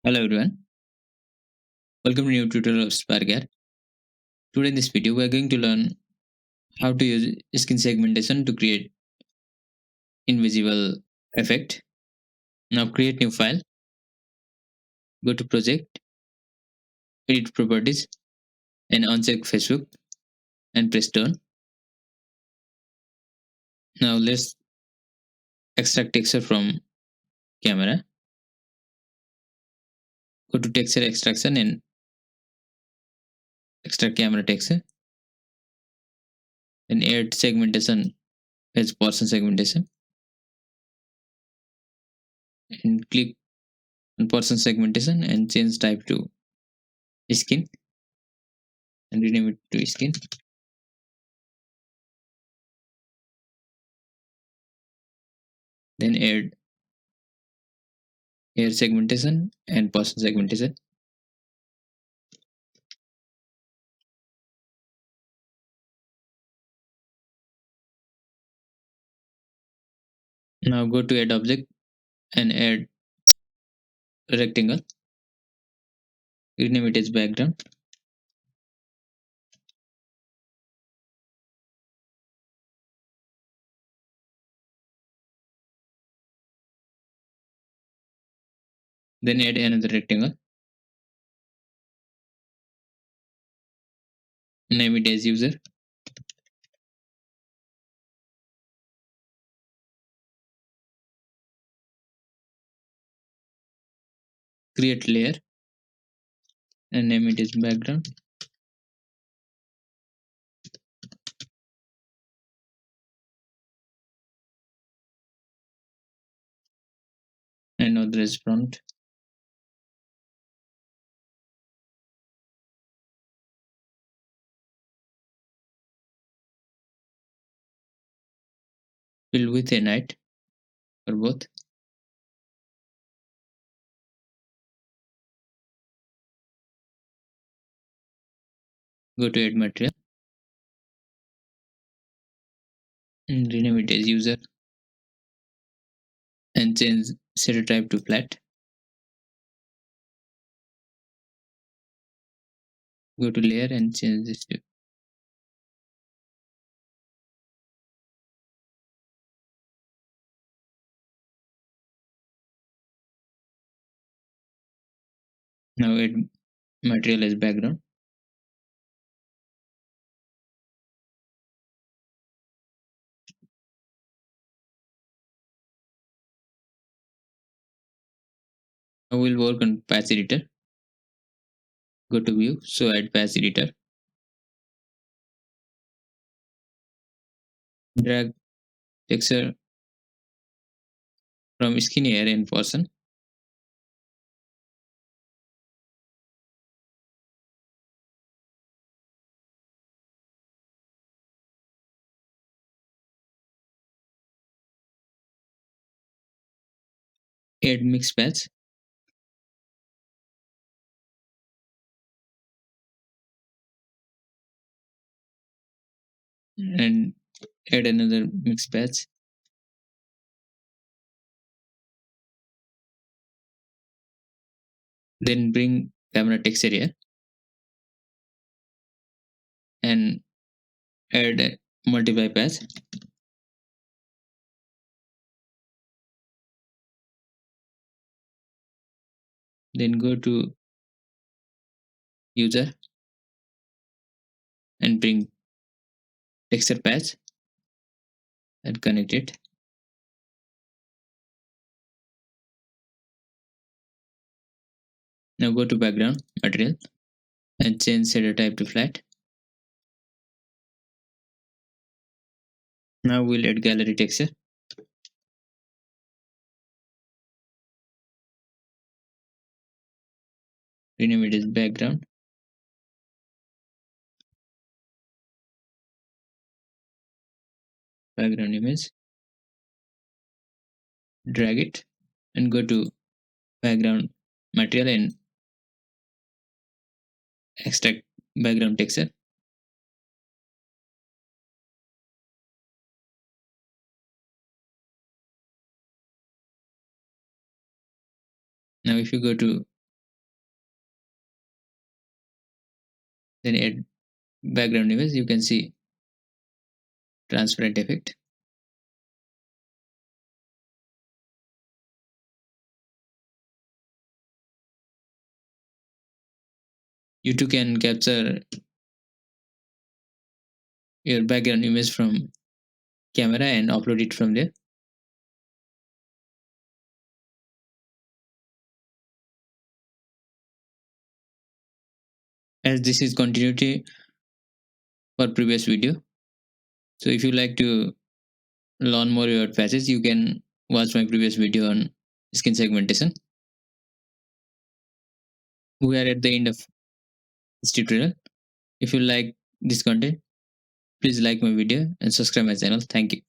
Hello everyone, welcome to a new tutorial of Sparker. Today in this video we are going to learn how to use skin segmentation to create invisible effect. Now create new file, go to project, edit properties and uncheck Facebook and press done. Now let's extract texture from camera. Go to texture extraction and extract camera texture and add segmentation as person segmentation and click on person segmentation and change type to skin and rename it to skin. Then add hair segmentation and person segmentation. Now go to add object and add rectangle. Rename it as background. Then add another rectangle. Name it as user. Create layer and name it as background. And other as prompt. Fill with a night for both. Go to add material and rename it as user and change shader type to flat. Go to layer and change this to now add material as background. Now we'll work on patch editor. Go to view, so add patch editor. Drag texture from skin area in person. Add mix patch and add another mix patch. Then bring camera texture here and add a multiply patch. Then go to user and bring texture patch and connect it. Now go to background material and change shader type to flat. Now we'll add gallery texture. Rename it as background. Background image. Drag it and go to background material and extract background texture. Now if you go to then add background image. You can see transparent effect. You too can capture your background image from camera and upload it from there. As this is continuity for previous video. So if you like to learn more about patches, you can watch my previous video on skin segmentation. We are at the end of this tutorial. If you like this content, please like my video and subscribe my channel. Thank you.